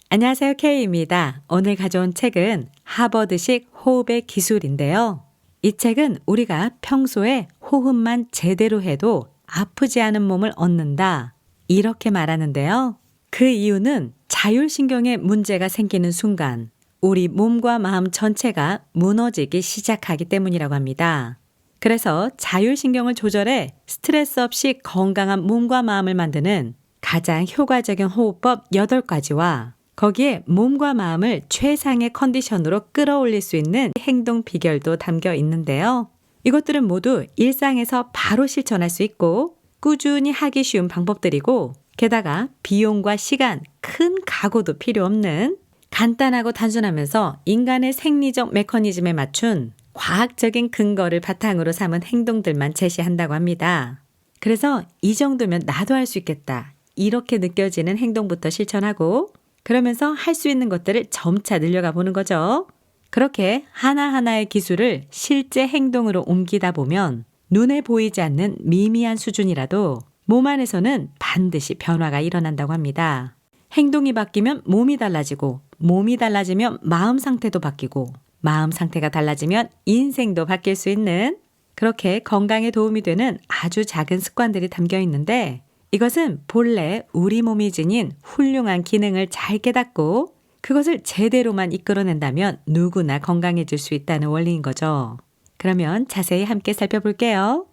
안녕하세요. K입니다. 오늘 가져온 책은 하버드식 호흡의 기술인데요. 이 책은 우리가 평소에 호흡만 제대로 해도 아프지 않은 몸을 얻는다. 이렇게 말하는데요. 그 이유는 자율신경에 문제가 생기는 순간 우리 몸과 마음 전체가 무너지기 시작하기 때문이라고 합니다. 그래서 자율신경을 조절해 스트레스 없이 건강한 몸과 마음을 만드는 가장 효과적인 호흡법 8가지와 거기에 몸과 마음을 최상의 컨디션으로 끌어올릴 수 있는 행동 비결도 담겨 있는데요. 이것들은 모두 일상에서 바로 실천할 수 있고 꾸준히 하기 쉬운 방법들이고 게다가 비용과 시간, 큰 각오도 필요 없는 간단하고 단순하면서 인간의 생리적 메커니즘에 맞춘 과학적인 근거를 바탕으로 삼은 행동들만 제시한다고 합니다. 그래서 이 정도면 나도 할 수 있겠다. 이렇게 느껴지는 행동부터 실천하고 그러면서 할 수 있는 것들을 점차 늘려가 보는 거죠. 그렇게 하나하나의 기술을 실제 행동으로 옮기다 보면 눈에 보이지 않는 미미한 수준이라도 몸 안에서는 반드시 변화가 일어난다고 합니다. 행동이 바뀌면 몸이 달라지고 몸이 달라지면 마음 상태도 바뀌고 마음 상태가 달라지면 인생도 바뀔 수 있는 그렇게 건강에 도움이 되는 아주 작은 습관들이 담겨 있는데 이것은 본래 우리 몸이 지닌 훌륭한 기능을 잘 깨닫고 그것을 제대로만 이끌어낸다면 누구나 건강해질 수 있다는 원리인 거죠. 그러면 자세히 함께 살펴볼게요.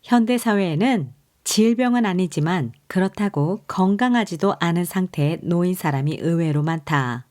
현대 사회에는 질병은 아니지만 그렇다고 건강하지도 않은 상태에 놓인 사람이 의외로 많다.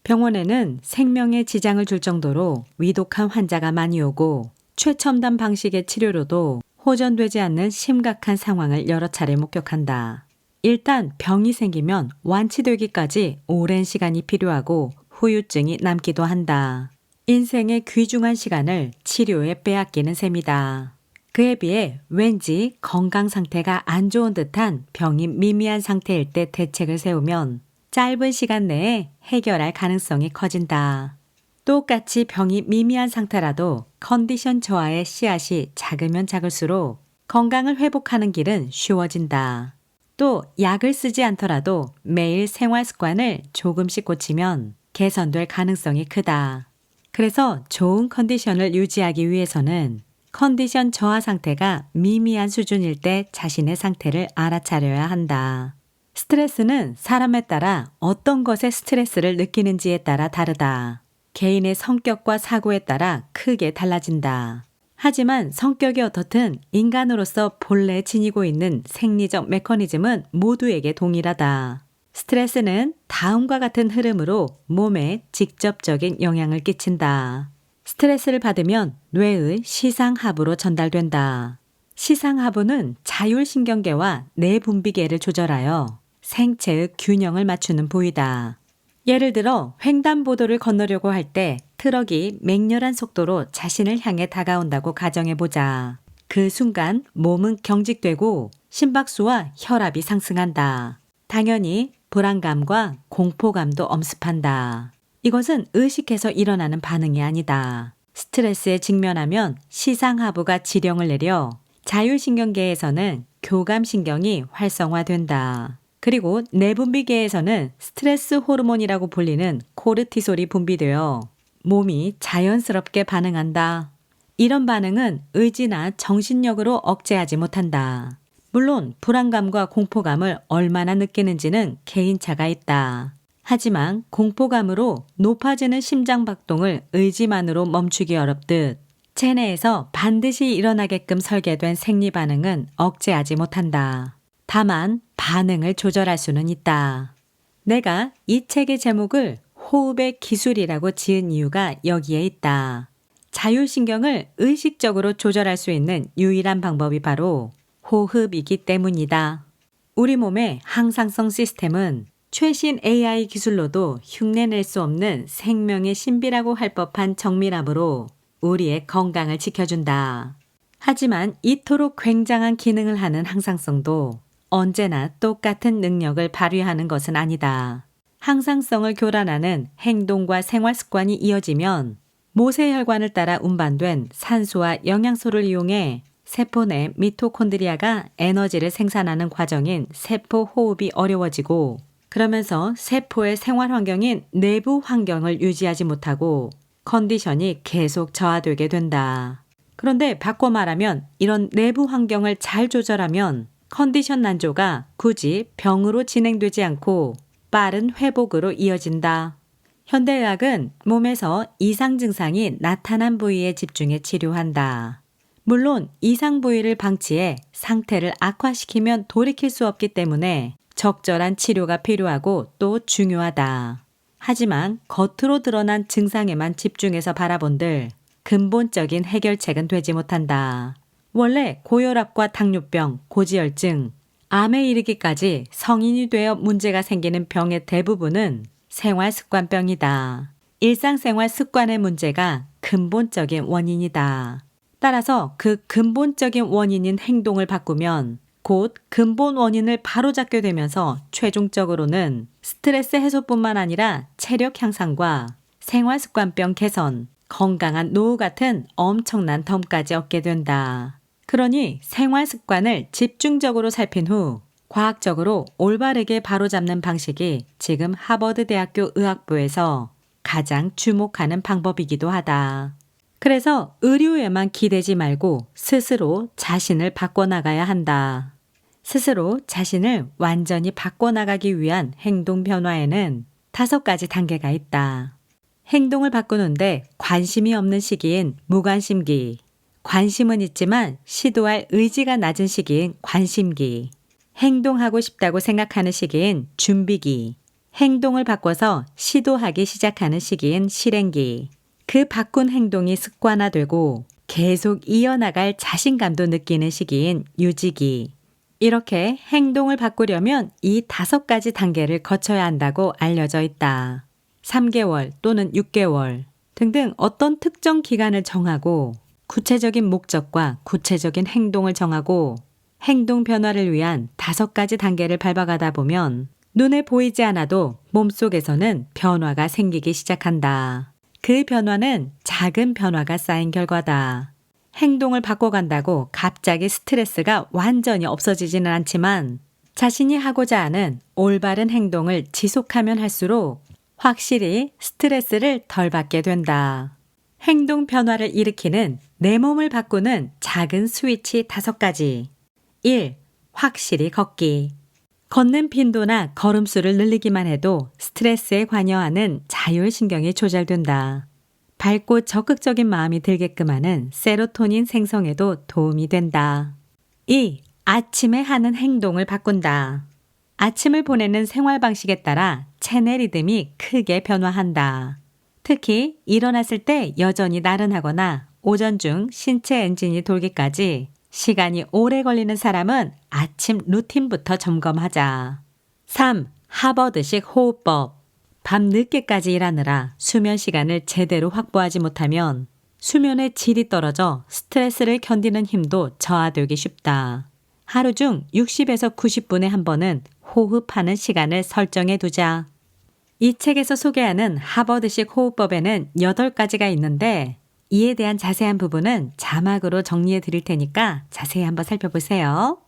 병원에는 생명에 지장을 줄 정도로 위독한 환자가 많이 오고 최첨단 방식의 치료로도 호전되지 않는 심각한 상황을 여러 차례 목격한다. 일단 병이 생기면 완치되기까지 오랜 시간이 필요하고 후유증이 남기도 한다. 인생의 귀중한 시간을 치료에 빼앗기는 셈이다. 그에 비해 왠지 건강 상태가 안 좋은 듯한 병이 미미한 상태일 때 대책을 세우면 짧은 시간 내에 해결할 가능성이 커진다. 똑같이 병이 미미한 상태라도 컨디션 저하의 씨앗이 작으면 작을수록 건강을 회복하는 길은 쉬워진다. 또 약을 쓰지 않더라도 매일 생활 습관을 조금씩 고치면 개선될 가능성이 크다. 그래서 좋은 컨디션을 유지하기 위해서는 컨디션 저하 상태가 미미한 수준일 때 자신의 상태를 알아차려야 한다. 스트레스는 사람에 따라 어떤 것에 스트레스를 느끼는지에 따라 다르다. 개인의 성격과 사고에 따라 크게 달라진다. 하지만 성격이 어떻든 인간으로서 본래 지니고 있는 생리적 메커니즘은 모두에게 동일하다. 스트레스는 다음과 같은 흐름으로 몸에 직접적인 영향을 끼친다. 스트레스를 받으면 뇌의 시상하부로 전달된다. 시상하부는 자율신경계와 뇌분비계를 조절하여 생체의 균형을 맞추는 부위다. 예를 들어 횡단보도를 건너려고 할 때 트럭이 맹렬한 속도로 자신을 향해 다가온다고 가정해보자. 그 순간 몸은 경직되고 심박수와 혈압이 상승한다. 당연히 불안감과 공포감도 엄습한다. 이것은 의식해서 일어나는 반응이 아니다. 스트레스에 직면하면 시상하부가 지령을 내려 자율신경계에서는 교감신경이 활성화된다. 그리고 내분비계에서는 스트레스 호르몬이라고 불리는 코르티솔이 분비되어 몸이 자연스럽게 반응한다. 이런 반응은 의지나 정신력으로 억제하지 못한다. 물론 불안감과 공포감을 얼마나 느끼는지는 개인차가 있다. 하지만 공포감으로 높아지는 심장박동을 의지만으로 멈추기 어렵듯 체내에서 반드시 일어나게끔 설계된 생리반응은 억제하지 못한다. 다만 반응을 조절할 수는 있다. 내가 이 책의 제목을 호흡의 기술이라고 지은 이유가 여기에 있다. 자율신경을 의식적으로 조절할 수 있는 유일한 방법이 바로 호흡이기 때문이다. 우리 몸의 항상성 시스템은 최신 AI 기술로도 흉내낼 수 없는 생명의 신비라고 할 법한 정밀함으로 우리의 건강을 지켜준다. 하지만 이토록 굉장한 기능을 하는 항상성도 언제나 똑같은 능력을 발휘하는 것은 아니다. 항상성을 교란하는 행동과 생활 습관이 이어지면 모세혈관을 따라 운반된 산소와 영양소를 이용해 세포 내 미토콘드리아가 에너지를 생산하는 과정인 세포 호흡이 어려워지고 그러면서 세포의 생활 환경인 내부 환경을 유지하지 못하고 컨디션이 계속 저하되게 된다. 그런데 바꿔 말하면 이런 내부 환경을 잘 조절하면 컨디션 난조가 굳이 병으로 진행되지 않고 빠른 회복으로 이어진다. 현대의학은 몸에서 이상 증상이 나타난 부위에 집중해 치료한다. 물론 이상 부위를 방치해 상태를 악화시키면 돌이킬 수 없기 때문에 적절한 치료가 필요하고 또 중요하다. 하지만 겉으로 드러난 증상에만 집중해서 바라본들 근본적인 해결책은 되지 못한다. 원래 고혈압과 당뇨병, 고지혈증, 암에 이르기까지 성인이 되어 문제가 생기는 병의 대부분은 생활습관병이다. 일상생활 습관의 문제가 근본적인 원인이다. 따라서 그 근본적인 원인인 행동을 바꾸면 곧 근본 원인을 바로잡게 되면서 최종적으로는 스트레스 해소뿐만 아니라 체력 향상과 생활습관병 개선, 건강한 노후 같은 엄청난 덤까지 얻게 된다. 그러니 생활습관을 집중적으로 살핀 후 과학적으로 올바르게 바로잡는 방식이 지금 하버드 대학교 의학부에서 가장 주목하는 방법이기도 하다. 그래서 의료에만 기대지 말고 스스로 자신을 바꿔나가야 한다. 스스로 자신을 완전히 바꿔나가기 위한 행동 변화에는 5가지 단계가 있다. 행동을 바꾸는데 관심이 없는 시기인 무관심기, 관심은 있지만 시도할 의지가 낮은 시기인 관심기, 행동하고 싶다고 생각하는 시기인 준비기, 행동을 바꿔서 시도하기 시작하는 시기인 실행기, 그 바꾼 행동이 습관화되고 계속 이어나갈 자신감도 느끼는 시기인 유지기. 이렇게 행동을 바꾸려면 이 5가지 단계를 거쳐야 한다고 알려져 있다. 3개월 또는 6개월 등등 어떤 특정 기간을 정하고 구체적인 목적과 구체적인 행동을 정하고 행동 변화를 위한 5가지 단계를 밟아가다 보면 눈에 보이지 않아도 몸속에서는 변화가 생기기 시작한다. 그 변화는 작은 변화가 쌓인 결과다. 행동을 바꿔간다고 갑자기 스트레스가 완전히 없어지지는 않지만 자신이 하고자 하는 올바른 행동을 지속하면 할수록 확실히 스트레스를 덜 받게 된다. 행동 변화를 일으키는 내 몸을 바꾸는 작은 스위치 5가지. 1. 확실히 걷기. 걷는 빈도나 걸음수를 늘리기만 해도 스트레스에 관여하는 자율신경이 조절된다. 밝고 적극적인 마음이 들게끔 하는 세로토닌 생성에도 도움이 된다. 2. 아침에 하는 행동을 바꾼다. 아침을 보내는 생활 방식에 따라 체내 리듬이 크게 변화한다. 특히 일어났을 때 여전히 나른하거나 오전 중 신체 엔진이 돌기까지 시간이 오래 걸리는 사람은 아침 루틴부터 점검하자. 3. 하버드식 호흡법. 밤 늦게까지 일하느라 수면 시간을 제대로 확보하지 못하면 수면의 질이 떨어져 스트레스를 견디는 힘도 저하되기 쉽다. 하루 중 60에서 90분에 한 번은 호흡하는 시간을 설정해 두자. 이 책에서 소개하는 하버드식 호흡법에는 8가지가 있는데 이에 대한 자세한 부분은 자막으로 정리해 드릴 테니까 자세히 한번 살펴보세요.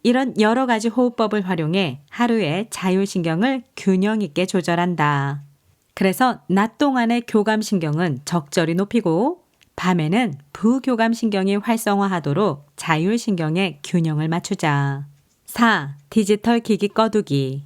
이런 여러 가지 호흡법을 활용해 하루에 자율신경을 균형 있게 조절한다. 그래서 낮 동안의 교감신경은 적절히 높이고 밤에는 부교감신경이 활성화하도록 자율신경의 균형을 맞추자. 4. 디지털 기기 꺼두기.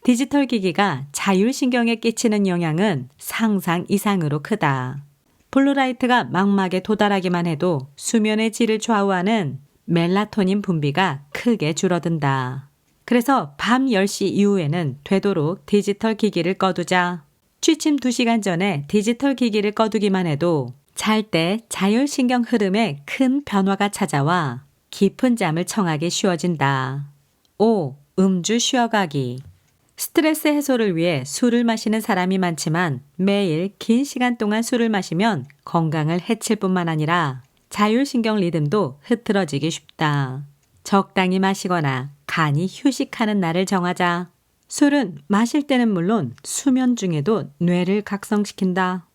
디지털 기기가 자율신경에 끼치는 영향은 상상 이상으로 크다. 블루라이트가 망막에 도달하기만 해도 수면의 질을 좌우하는 멜라토닌 분비가 크게 줄어든다. 그래서 밤 10시 이후에는 되도록 디지털 기기를 꺼두자. 취침 2시간 전에 디지털 기기를 꺼두기만 해도 잘 때 자율신경 흐름에 큰 변화가 찾아와 깊은 잠을 청하기 쉬워진다. 5. 음주 쉬어가기. 스트레스 해소를 위해 술을 마시는 사람이 많지만 매일 긴 시간 동안 술을 마시면 건강을 해칠 뿐만 아니라 자율신경 리듬도 흐트러지기 쉽다. 적당히 마시거나 간이 휴식하는 날을 정하자. 술은 마실 때는 물론 수면 중에도 뇌를 각성시킨다.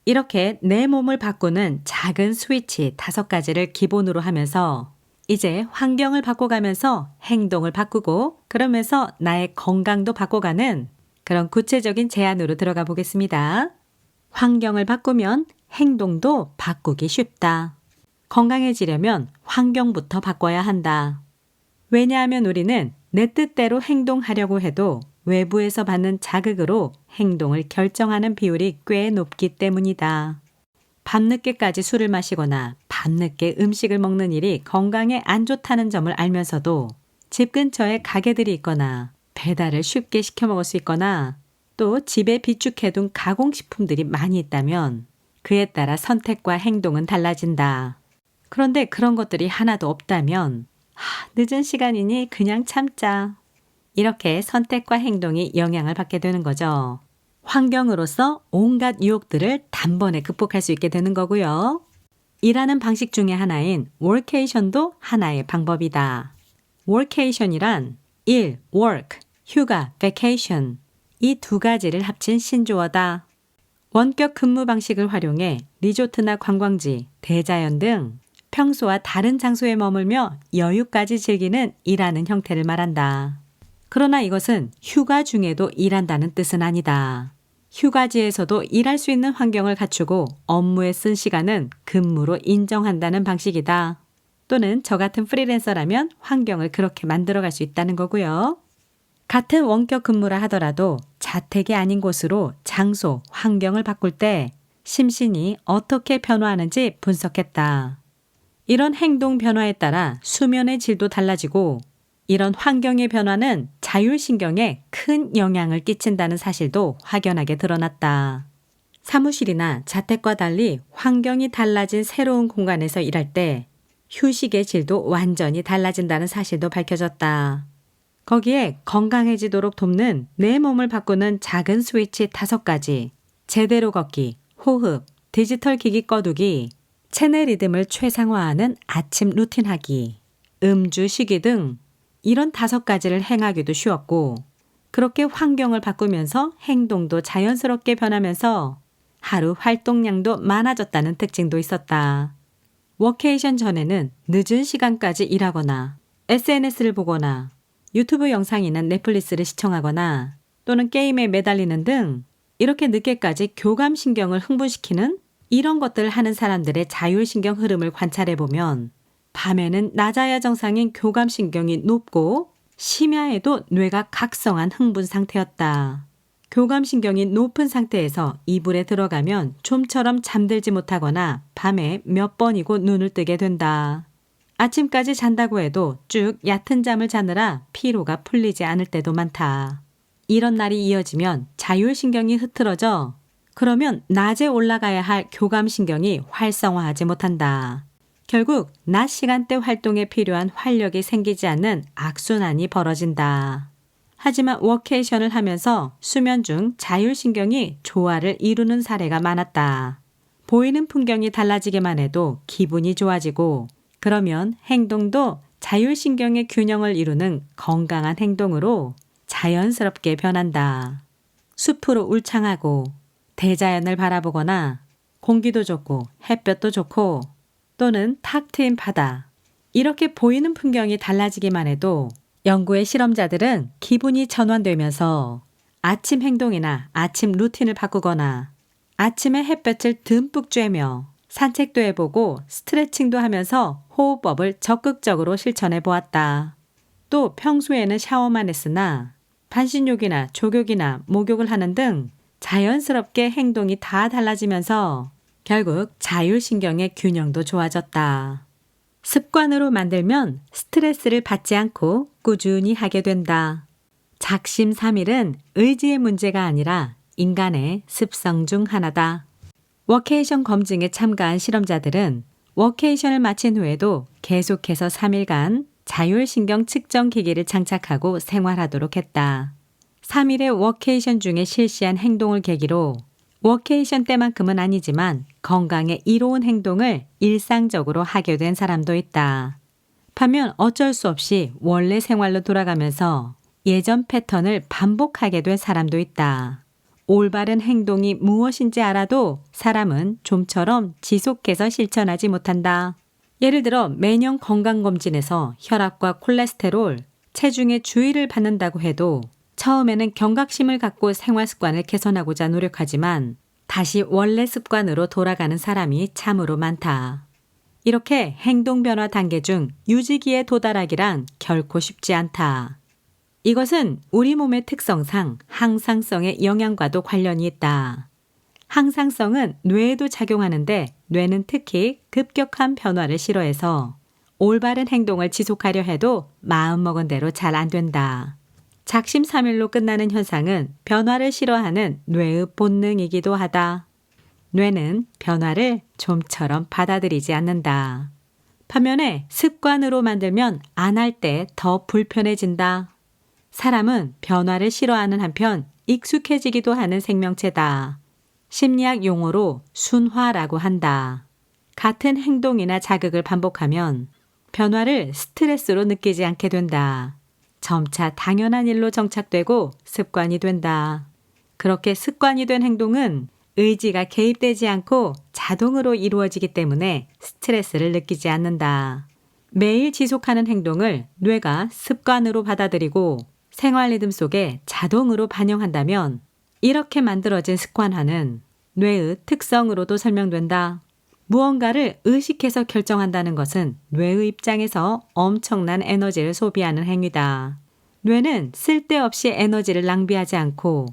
이렇게 내 몸을 바꾸는 작은 스위치 5가지를 기본으로 하면서 이제 환경을 바꿔가면서 행동을 바꾸고 그러면서 나의 건강도 바꿔가는 그런 구체적인 제안으로 들어가 보겠습니다. 환경을 바꾸면 행동도 바꾸기 쉽다. 건강해지려면 환경부터 바꿔야 한다. 왜냐하면 우리는 내 뜻대로 행동하려고 해도 외부에서 받는 자극으로 행동을 결정하는 비율이 꽤 높기 때문이다. 밤늦게까지 술을 마시거나 밤늦게 음식을 먹는 일이 건강에 안 좋다는 점을 알면서도 집 근처에 가게들이 있거나 배달을 쉽게 시켜 먹을 수 있거나 또 집에 비축해둔 가공식품들이 많이 있다면 그에 따라 선택과 행동은 달라진다. 그런데 그런 것들이 하나도 없다면 늦은 시간이니 그냥 참자. 이렇게 선택과 행동이 영향을 받게 되는 거죠. 환경으로서 온갖 유혹들을 단번에 극복할 수 있게 되는 거고요. 일하는 방식 중에 하나인 월케이션도 하나의 방법이다. 월케이션이란 일, work, 휴가, vacation 이 두 가지를 합친 신조어다. 원격 근무 방식을 활용해 리조트나 관광지, 대자연 등 평소와 다른 장소에 머물며 여유까지 즐기는 일하는 형태를 말한다. 그러나 이것은 휴가 중에도 일한다는 뜻은 아니다. 휴가지에서도 일할 수 있는 환경을 갖추고 업무에 쓴 시간은 근무로 인정한다는 방식이다. 또는 저 같은 프리랜서라면 환경을 그렇게 만들어갈 수 있다는 거고요. 같은 원격 근무라 하더라도 자택이 아닌 곳으로 장소, 환경을 바꿀 때 심신이 어떻게 변화하는지 분석했다. 이런 행동 변화에 따라 수면의 질도 달라지고 이런 환경의 변화는 자율신경에 큰 영향을 끼친다는 사실도 확연하게 드러났다. 사무실이나 자택과 달리 환경이 달라진 새로운 공간에서 일할 때 휴식의 질도 완전히 달라진다는 사실도 밝혀졌다. 거기에 건강해지도록 돕는 내 몸을 바꾸는 작은 스위치 5가지, 제대로 걷기, 호흡, 디지털 기기 꺼두기, 체내 리듬을 최상화하는 아침 루틴 하기, 음주 쉬기 등 이런 5가지를 행하기도 쉬웠고 그렇게 환경을 바꾸면서 행동도 자연스럽게 변하면서 하루 활동량도 많아졌다는 특징도 있었다. 워케이션 전에는 늦은 시간까지 일하거나 SNS를 보거나 유튜브 영상이나 넷플릭스를 시청하거나 또는 게임에 매달리는 등 이렇게 늦게까지 교감신경을 흥분시키는 이런 것들을 하는 사람들의 자율신경 흐름을 관찰해보면 밤에는 낮아야 정상인 교감신경이 높고 심야에도 뇌가 각성한 흥분 상태였다. 교감신경이 높은 상태에서 이불에 들어가면 좀처럼 잠들지 못하거나 밤에 몇 번이고 눈을 뜨게 된다. 아침까지 잔다고 해도 쭉 얕은 잠을 자느라 피로가 풀리지 않을 때도 많다. 이런 날이 이어지면 자율신경이 흐트러져 그러면 낮에 올라가야 할 교감신경이 활성화하지 못한다. 결국 낮 시간대 활동에 필요한 활력이 생기지 않는 악순환이 벌어진다. 하지만 워케이션을 하면서 수면 중 자율신경이 조화를 이루는 사례가 많았다. 보이는 풍경이 달라지기만 해도 기분이 좋아지고 그러면 행동도 자율신경의 균형을 이루는 건강한 행동으로 자연스럽게 변한다. 숲으로 울창하고 대자연을 바라보거나 공기도 좋고 햇볕도 좋고 또는 탁 트인 바다 이렇게 보이는 풍경이 달라지기만 해도 연구의 실험자들은 기분이 전환되면서 아침 행동이나 아침 루틴을 바꾸거나 아침에 햇볕을 듬뿍 쬐며 산책도 해보고 스트레칭도 하면서 호흡법을 적극적으로 실천해 보았다. 또 평소에는 샤워만 했으나 반신욕이나 족욕이나 목욕을 하는 등 자연스럽게 행동이 다 달라지면서 결국 자율신경의 균형도 좋아졌다. 습관으로 만들면 스트레스를 받지 않고 꾸준히 하게 된다. 작심삼일은 의지의 문제가 아니라 인간의 습성 중 하나다. 워케이션 검증에 참가한 실험자들은 워케이션을 마친 후에도 계속해서 3일간 자율신경 측정 기기를 장착하고 생활하도록 했다. 3일의 워케이션 중에 실시한 행동을 계기로 워케이션 때만큼은 아니지만 건강에 이로운 행동을 일상적으로 하게 된 사람도 있다. 반면 어쩔 수 없이 원래 생활로 돌아가면서 예전 패턴을 반복하게 된 사람도 있다. 올바른 행동이 무엇인지 알아도 사람은 좀처럼 지속해서 실천하지 못한다. 예를 들어 매년 건강검진에서 혈압과 콜레스테롤, 체중의 주의를 받는다고 해도 처음에는 경각심을 갖고 생활 습관을 개선하고자 노력하지만 다시 원래 습관으로 돌아가는 사람이 참으로 많다. 이렇게 행동 변화 단계 중 유지기에 도달하기란 결코 쉽지 않다. 이것은 우리 몸의 특성상 항상성의 영향과도 관련이 있다. 항상성은 뇌에도 작용하는데 뇌는 특히 급격한 변화를 싫어해서 올바른 행동을 지속하려 해도 마음먹은 대로 잘 안 된다. 작심삼일로 끝나는 현상은 변화를 싫어하는 뇌의 본능이기도 하다. 뇌는 변화를 좀처럼 받아들이지 않는다. 반면에 습관으로 만들면 안 할 때 더 불편해진다. 사람은 변화를 싫어하는 한편 익숙해지기도 하는 생명체다. 심리학 용어로 순화라고 한다. 같은 행동이나 자극을 반복하면 변화를 스트레스로 느끼지 않게 된다. 점차 당연한 일로 정착되고 습관이 된다. 그렇게 습관이 된 행동은 의지가 개입되지 않고 자동으로 이루어지기 때문에 스트레스를 느끼지 않는다. 매일 지속하는 행동을 뇌가 습관으로 받아들이고 생활 리듬 속에 자동으로 반영한다면 이렇게 만들어진 습관화는 뇌의 특성으로도 설명된다. 무언가를 의식해서 결정한다는 것은 뇌의 입장에서 엄청난 에너지를 소비하는 행위다. 뇌는 쓸데없이 에너지를 낭비하지 않고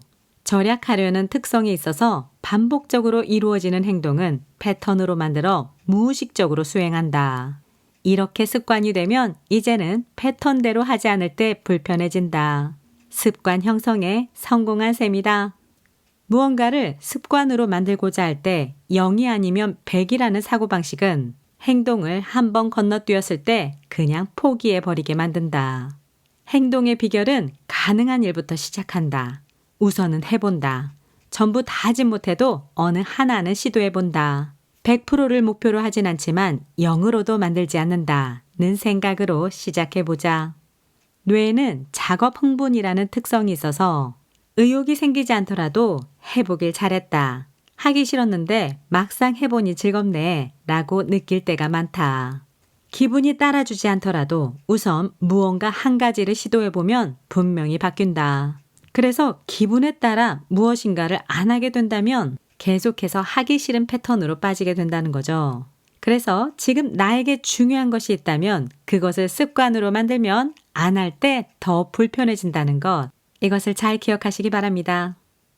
절약하려는 특성이 있어서 반복적으로 이루어지는 행동은 패턴으로 만들어 무의식적으로 수행한다. 이렇게 습관이 되면 이제는 패턴대로 하지 않을 때 불편해진다. 습관 형성에 성공한 셈이다. 무언가를 습관으로 만들고자 할 때 0이 아니면 100이라는 사고방식은 행동을 한 번 건너뛰었을 때 그냥 포기해버리게 만든다. 행동의 비결은 가능한 일부터 시작한다. 우선은 해본다. 전부 다 하진 못해도 어느 하나는 시도해본다. 100%를 목표로 하진 않지만 0으로도 만들지 않는다는 생각으로 시작해보자. 뇌에는 작업 흥분이라는 특성이 있어서 의욕이 생기지 않더라도 해보길 잘했다. 하기 싫었는데 막상 해보니 즐겁네 라고 느낄 때가 많다. 기분이 따라주지 않더라도 우선 무언가 한 가지를 시도해보면 분명히 바뀐다. 그래서 기분에 따라 무엇인가를 안 하게 된다면 계속해서 하기 싫은 패턴으로 빠지게 된다는 거죠. 그래서 지금 나에게 중요한 것이 있다면 그것을 습관으로 만들면 안 할 때 더 불편해진다는 것. 이것을 잘 기억하시기 바랍니다.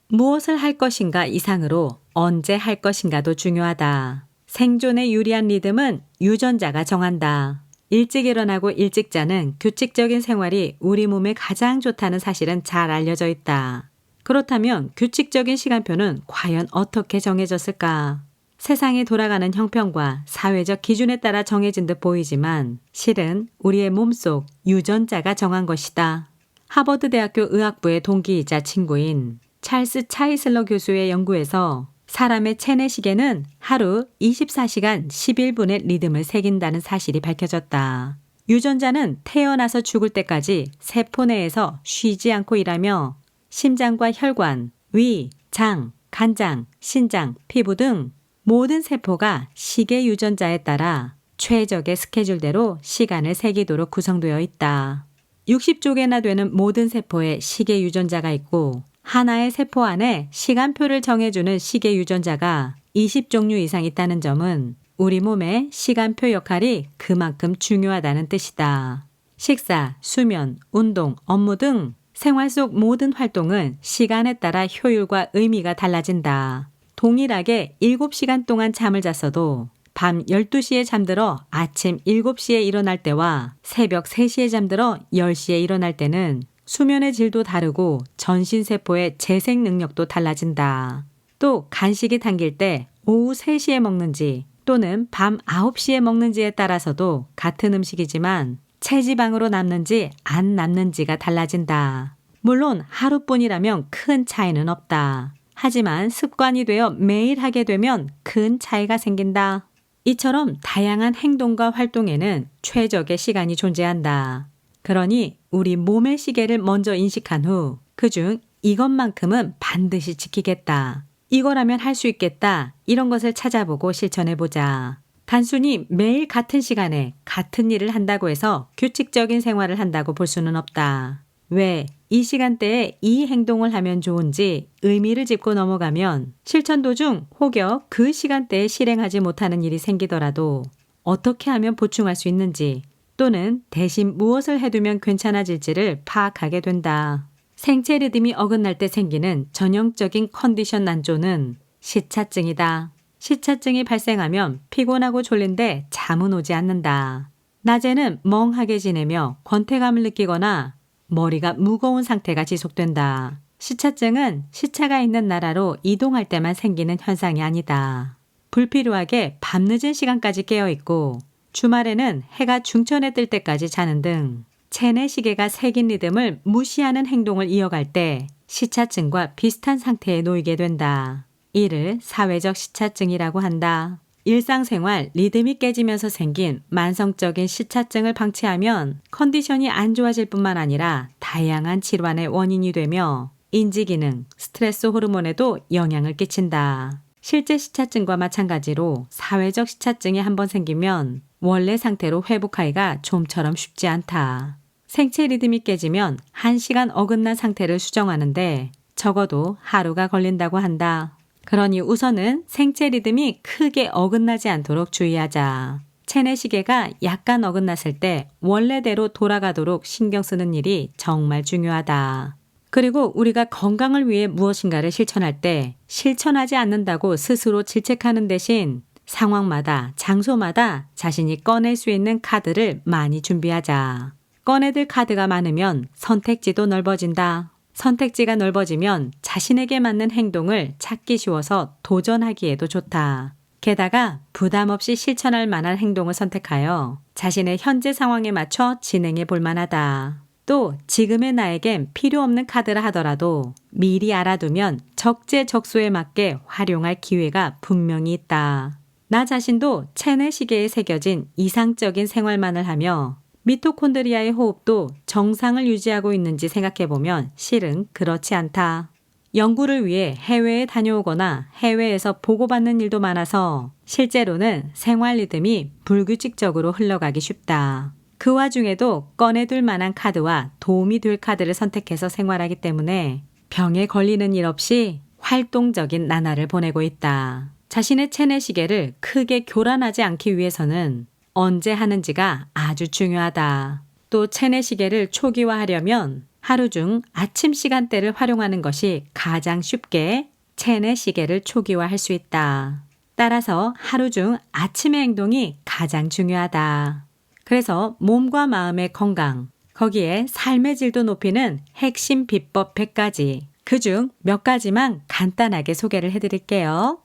무엇을 할 것인가 이상으로 언제 할 것인가도 중요하다. 생존에 유리한 리듬은 유전자가 정한다. 일찍 일어나고 일찍 자는 규칙적인 생활이 우리 몸에 가장 좋다는 사실은 잘 알려져 있다. 그렇다면 규칙적인 시간표는 과연 어떻게 정해졌을까? 세상이 돌아가는 형평과 사회적 기준에 따라 정해진 듯 보이지만 실은 우리의 몸속 유전자가 정한 것이다. 하버드 대학교 의학부의 동기이자 친구인 찰스 차이슬러 교수의 연구에서 사람의 체내 시계는 하루 24시간 11분의 리듬을 새긴다는 사실이 밝혀졌다. 유전자는 태어나서 죽을 때까지 세포 내에서 쉬지 않고 일하며 심장과 혈관, 위, 장, 간장, 신장, 피부 등 모든 세포가 시계 유전자에 따라 최적의 스케줄대로 시간을 새기도록 구성되어 있다. 60쪽이나 되는 모든 세포에 시계 유전자가 있고 하나의 세포 안에 시간표를 정해주는 시계 유전자가 20종류 이상 있다는 점은 우리 몸의 시간표 역할이 그만큼 중요하다는 뜻이다. 식사, 수면, 운동, 업무 등 생활 속 모든 활동은 시간에 따라 효율과 의미가 달라진다. 동일하게 7시간 동안 잠을 잤어도 밤 12시에 잠들어 아침 7시에 일어날 때와 새벽 3시에 잠들어 10시에 일어날 때는 수면의 질도 다르고 전신세포의 재생 능력도 달라진다. 또 간식이 당길 때 오후 3시에 먹는지 또는 밤 9시에 먹는지에 따라서도 같은 음식이지만 체지방으로 남는지 안 남는지가 달라진다. 물론 하루뿐이라면 큰 차이는 없다. 하지만 습관이 되어 매일 하게 되면 큰 차이가 생긴다. 이처럼 다양한 행동과 활동에는 최적의 시간이 존재한다. 그러니 우리 몸의 시계를 먼저 인식한 후 그중 이것만큼은 반드시 지키겠다. 이거라면 할 수 있겠다. 이런 것을 찾아보고 실천해보자. 단순히 매일 같은 시간에 같은 일을 한다고 해서 규칙적인 생활을 한다고 볼 수는 없다. 왜 이 시간대에 이 행동을 하면 좋은지 의미를 짚고 넘어가면 실천 도중 혹여 그 시간대에 실행하지 못하는 일이 생기더라도 어떻게 하면 보충할 수 있는지 또는 대신 무엇을 해두면 괜찮아질지를 파악하게 된다. 생체 리듬이 어긋날 때 생기는 전형적인 컨디션 난조는 시차증이다. 시차증이 발생하면 피곤하고 졸린데 잠은 오지 않는다. 낮에는 멍하게 지내며 권태감을 느끼거나 머리가 무거운 상태가 지속된다. 시차증은 시차가 있는 나라로 이동할 때만 생기는 현상이 아니다. 불필요하게 밤늦은 시간까지 깨어있고 주말에는 해가 중천에 뜰 때까지 자는 등 체내 시계가 새긴 리듬을 무시하는 행동을 이어갈 때 시차증과 비슷한 상태에 놓이게 된다. 이를 사회적 시차증이라고 한다. 일상생활 리듬이 깨지면서 생긴 만성적인 시차증을 방치하면 컨디션이 안 좋아질 뿐만 아니라 다양한 질환의 원인이 되며 인지기능, 스트레스 호르몬에도 영향을 끼친다. 실제 시차증과 마찬가지로 사회적 시차증이 한번 생기면 원래 상태로 회복하기가 좀처럼 쉽지 않다. 생체 리듬이 깨지면 1시간 어긋난 상태를 수정하는데 적어도 하루가 걸린다고 한다. 그러니 우선은 생체 리듬이 크게 어긋나지 않도록 주의하자. 체내 시계가 약간 어긋났을 때 원래대로 돌아가도록 신경 쓰는 일이 정말 중요하다. 그리고 우리가 건강을 위해 무엇인가를 실천할 때 실천하지 않는다고 스스로 질책하는 대신 상황마다 장소마다 자신이 꺼낼 수 있는 카드를 많이 준비하자. 꺼내들 카드가 많으면 선택지도 넓어진다. 선택지가 넓어지면 자신에게 맞는 행동을 찾기 쉬워서 도전하기에도 좋다. 게다가 부담 없이 실천할 만한 행동을 선택하여 자신의 현재 상황에 맞춰 진행해 볼 만하다. 또 지금의 나에겐 필요 없는 카드라 하더라도 미리 알아두면 적재적소에 맞게 활용할 기회가 분명히 있다. 나 자신도 체내 시계에 새겨진 이상적인 생활만을 하며 미토콘드리아의 호흡도 정상을 유지하고 있는지 생각해보면 실은 그렇지 않다. 연구를 위해 해외에 다녀오거나 해외에서 보고받는 일도 많아서 실제로는 생활 리듬이 불규칙적으로 흘러가기 쉽다. 그 와중에도 꺼내둘 만한 카드와 도움이 될 카드를 선택해서 생활하기 때문에 병에 걸리는 일 없이 활동적인 나날을 보내고 있다. 자신의 체내 시계를 크게 교란하지 않기 위해서는 언제 하는지가 아주 중요하다. 또 체내 시계를 초기화하려면 하루 중 아침 시간대를 활용하는 것이 가장 쉽게 체내 시계를 초기화할 수 있다. 따라서 하루 중 아침의 행동이 가장 중요하다. 그래서 몸과 마음의 건강, 거기에 삶의 질도 높이는 핵심 비법 100가지, 그중 몇 가지만 간단하게 소개를 해드릴게요.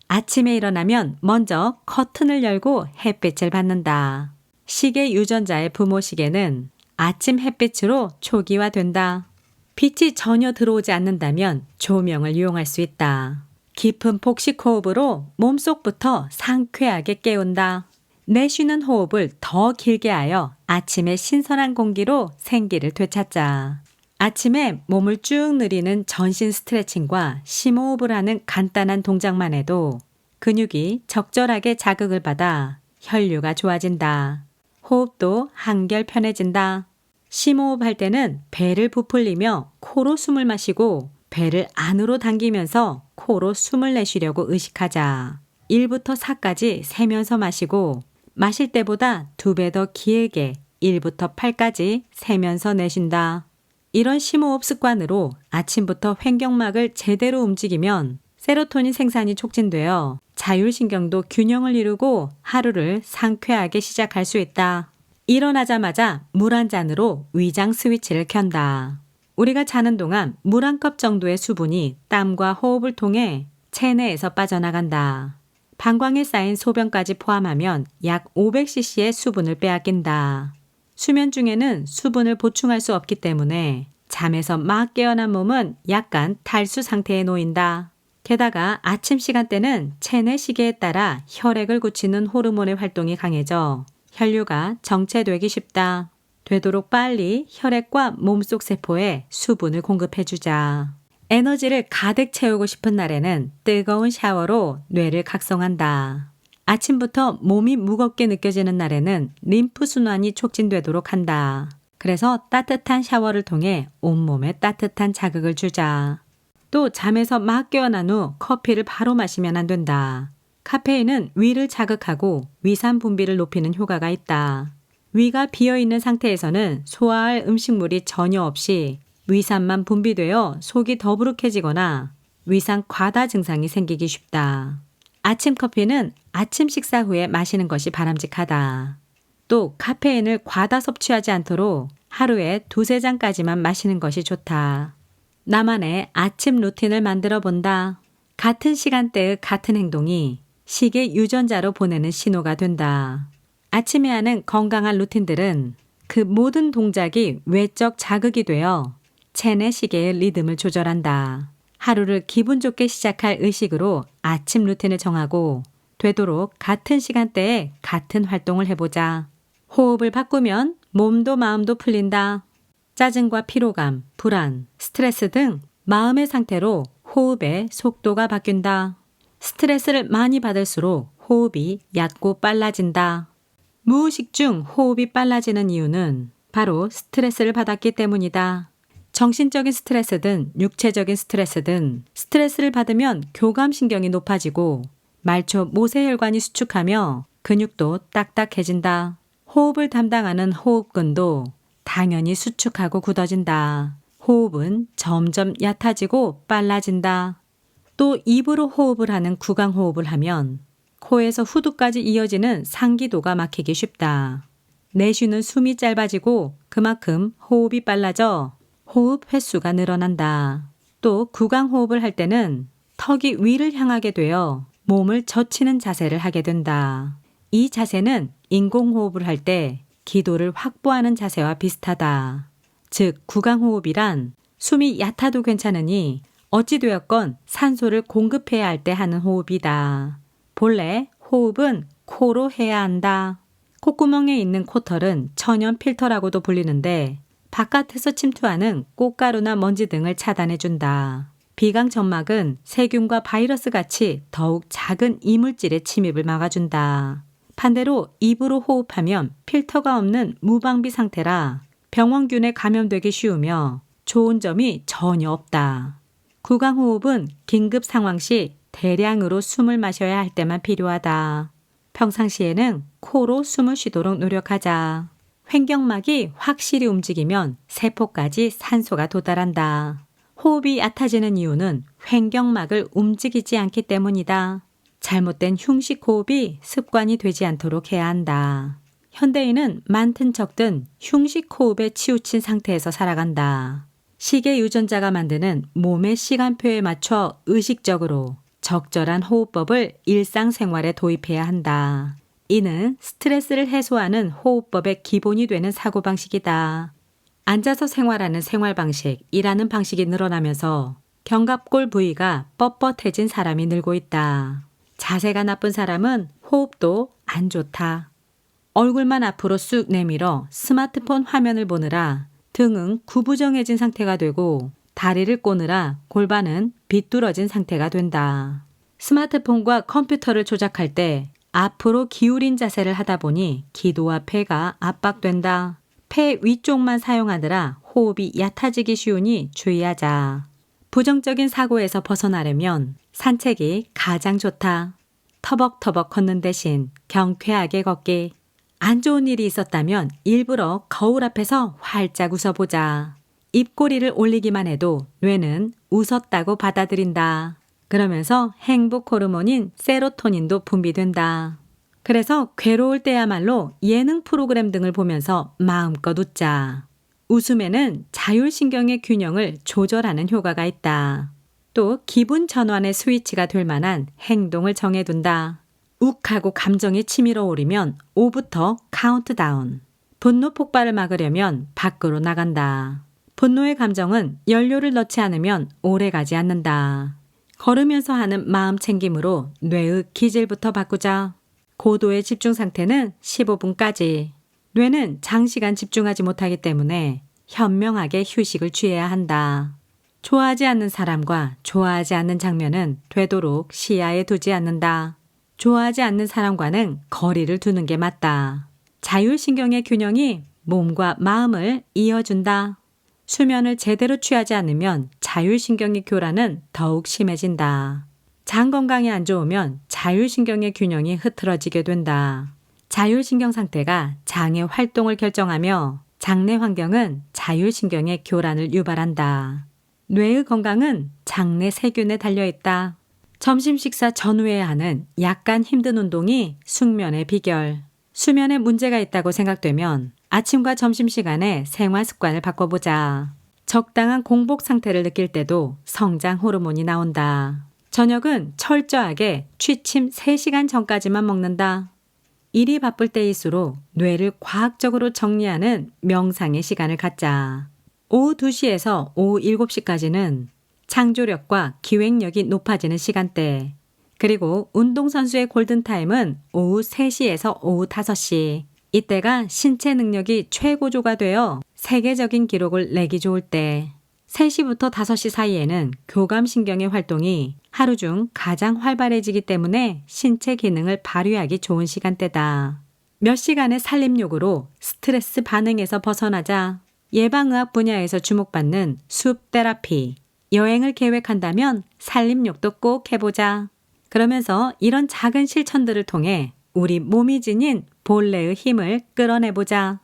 아침에 일어나면 먼저 커튼을 열고 햇빛을 받는다. 시계 유전자의 부모 시계는 아침 햇빛으로 초기화된다. 빛이 전혀 들어오지 않는다면 조명을 이용할 수 있다. 깊은 복식 호흡으로 몸속부터 상쾌하게 깨운다. 내쉬는 호흡을 더 길게 하여 아침의 신선한 공기로 생기를 되찾자. 아침에 몸을 쭉 늘리는 전신 스트레칭과 심호흡을 하는 간단한 동작만 해도 근육이 적절하게 자극을 받아 혈류가 좋아진다. 호흡도 한결 편해진다. 심호흡할 때는 배를 부풀리며 코로 숨을 마시고 배를 안으로 당기면서 코로 숨을 내쉬려고 의식하자. 1부터 4까지 세면서 마시고 마실 때보다 2배 더 길게 1부터 8까지 세면서 내쉰다. 이런 심호흡 습관으로 아침부터 횡격막을 제대로 움직이면 세로토닌 생산이 촉진되어 자율신경도 균형을 이루고 하루를 상쾌하게 시작할 수 있다. 일어나자마자 물 한 잔으로 위장 스위치를 켠다. 우리가 자는 동안 물 한 컵 정도의 수분이 땀과 호흡을 통해 체내에서 빠져나간다. 방광에 쌓인 소변까지 포함하면 약 500cc의 수분을 빼앗긴다. 수면 중에는 수분을 보충할 수 없기 때문에 잠에서 막 깨어난 몸은 약간 탈수 상태에 놓인다. 게다가 아침 시간대는 체내 시계에 따라 혈액을 굳히는 호르몬의 활동이 강해져 혈류가 정체되기 쉽다. 되도록 빨리 혈액과 몸속 세포에 수분을 공급해주자. 에너지를 가득 채우고 싶은 날에는 뜨거운 샤워로 뇌를 각성한다. 아침부터 몸이 무겁게 느껴지는 날에는 림프 순환이 촉진되도록 한다. 그래서 따뜻한 샤워를 통해 온몸에 따뜻한 자극을 주자. 또 잠에서 막 깨어난 후 커피를 바로 마시면 안 된다. 카페인은 위를 자극하고 위산 분비를 높이는 효과가 있다. 위가 비어있는 상태에서는 소화할 음식물이 전혀 없이 위산만 분비되어 속이 더부룩해지거나 위산 과다 증상이 생기기 쉽다. 아침 커피는 아침 식사 후에 마시는 것이 바람직하다. 또 카페인을 과다 섭취하지 않도록 하루에 2~3잔까지만 마시는 것이 좋다. 나만의 아침 루틴을 만들어 본다. 같은 시간대의 같은 행동이 시계 유전자로 보내는 신호가 된다. 아침에 하는 건강한 루틴들은 그 모든 동작이 외적 자극이 되어 체내 시계의 리듬을 조절한다. 하루를 기분 좋게 시작할 의식으로 아침 루틴을 정하고 되도록 같은 시간대에 같은 활동을 해보자. 호흡을 바꾸면 몸도 마음도 풀린다. 짜증과 피로감, 불안, 스트레스 등 마음의 상태로 호흡의 속도가 바뀐다. 스트레스를 많이 받을수록 호흡이 얕고 빨라진다. 무의식 중 호흡이 빨라지는 이유는 바로 스트레스를 받았기 때문이다. 정신적인 스트레스든 육체적인 스트레스든 스트레스를 받으면 교감신경이 높아지고 말초 모세혈관이 수축하며 근육도 딱딱해진다. 호흡을 담당하는 호흡근도 당연히 수축하고 굳어진다. 호흡은 점점 얕아지고 빨라진다. 또 입으로 호흡을 하는 구강호흡을 하면 코에서 후두까지 이어지는 상기도가 막히기 쉽다. 내쉬는 숨이 짧아지고 그만큼 호흡이 빨라져 호흡 횟수가 늘어난다. 또 구강호흡을 할 때는 턱이 위를 향하게 되어 몸을 젖히는 자세를 하게 된다. 이 자세는 인공호흡을 할 때 기도를 확보하는 자세와 비슷하다. 즉 구강호흡이란 숨이 얕아도 괜찮으니 어찌되었건 산소를 공급해야 할 때 하는 호흡이다. 본래 호흡은 코로 해야 한다. 콧구멍에 있는 코털은 천연 필터라고도 불리는데 바깥에서 침투하는 꽃가루나 먼지 등을 차단해준다. 비강 점막은 세균과 바이러스 같이 더욱 작은 이물질의 침입을 막아준다. 반대로 입으로 호흡하면 필터가 없는 무방비 상태라 병원균에 감염되기 쉬우며 좋은 점이 전혀 없다. 구강호흡은 긴급 상황 시 대량으로 숨을 마셔야 할 때만 필요하다. 평상시에는 코로 숨을 쉬도록 노력하자. 횡격막이 확실히 움직이면 세포까지 산소가 도달한다. 호흡이 얕아지는 이유는 횡격막을 움직이지 않기 때문이다. 잘못된 흉식 호흡이 습관이 되지 않도록 해야 한다. 현대인은 많든 적든 흉식 호흡에 치우친 상태에서 살아간다. 시계 유전자가 만드는 몸의 시간표에 맞춰 의식적으로 적절한 호흡법을 일상생활에 도입해야 한다. 이는 스트레스를 해소하는 호흡법의 기본이 되는 사고방식이다. 앉아서 생활하는 생활방식, 일하는 방식이 늘어나면서 견갑골 부위가 뻣뻣해진 사람이 늘고 있다. 자세가 나쁜 사람은 호흡도 안 좋다. 얼굴만 앞으로 쑥 내밀어 스마트폰 화면을 보느라 등은 구부정해진 상태가 되고 다리를 꼬느라 골반은 비뚤어진 상태가 된다. 스마트폰과 컴퓨터를 조작할 때 앞으로 기울인 자세를 하다 보니 기도와 폐가 압박된다. 폐 위쪽만 사용하느라 호흡이 얕아지기 쉬우니 주의하자. 부정적인 사고에서 벗어나려면 산책이 가장 좋다. 터벅터벅 걷는 대신 경쾌하게 걷기. 안 좋은 일이 있었다면 일부러 거울 앞에서 활짝 웃어보자. 입꼬리를 올리기만 해도 뇌는 웃었다고 받아들인다. 그러면서 행복 호르몬인 세로토닌도 분비된다. 그래서 괴로울 때야말로 예능 프로그램 등을 보면서 마음껏 웃자. 웃음에는 자율신경의 균형을 조절하는 효과가 있다. 또 기분 전환의 스위치가 될 만한 행동을 정해둔다. 욱하고 감정이 치밀어 오르면 5부터 카운트다운. 분노 폭발을 막으려면 밖으로 나간다. 분노의 감정은 연료를 넣지 않으면 오래가지 않는다. 걸으면서 하는 마음 챙김으로 뇌의 기질부터 바꾸자. 고도의 집중 상태는 15분까지. 뇌는 장시간 집중하지 못하기 때문에 현명하게 휴식을 취해야 한다. 좋아하지 않는 사람과 좋아하지 않는 장면은 되도록 시야에 두지 않는다. 좋아하지 않는 사람과는 거리를 두는 게 맞다. 자율신경의 균형이 몸과 마음을 이어준다. 수면을 제대로 취하지 않으면 자율신경의 교란은 더욱 심해진다. 장 건강이 안 좋으면 자율신경의 균형이 흐트러지게 된다. 자율신경 상태가 장의 활동을 결정하며 장내 환경은 자율신경의 교란을 유발한다. 뇌의 건강은 장내 세균에 달려있다. 점심 식사 전후에 하는 약간 힘든 운동이 숙면의 비결. 수면에 문제가 있다고 생각되면 아침과 점심시간에 생활 습관을 바꿔보자. 적당한 공복 상태를 느낄 때도 성장 호르몬이 나온다. 저녁은 철저하게 취침 3시간 전까지만 먹는다. 일이 바쁠 때일수록 뇌를 과학적으로 정리하는 명상의 시간을 갖자. 오후 2시에서 오후 7시까지는 창조력과 기획력이 높아지는 시간대. 그리고 운동선수의 골든타임은 오후 3시에서 오후 5시. 이때가 신체 능력이 최고조가 되어 세계적인 기록을 내기 좋을 때. 3시부터 5시 사이에는 교감신경의 활동이 하루 중 가장 활발해지기 때문에 신체 기능을 발휘하기 좋은 시간대다. 몇 시간의 살림욕으로 스트레스 반응에서 벗어나자. 예방의학 분야에서 주목받는 숲 테라피. 여행을 계획한다면 살림욕도 꼭 해보자. 그러면서 이런 작은 실천들을 통해 우리 몸이 지닌 본래의 힘을 끌어내보자.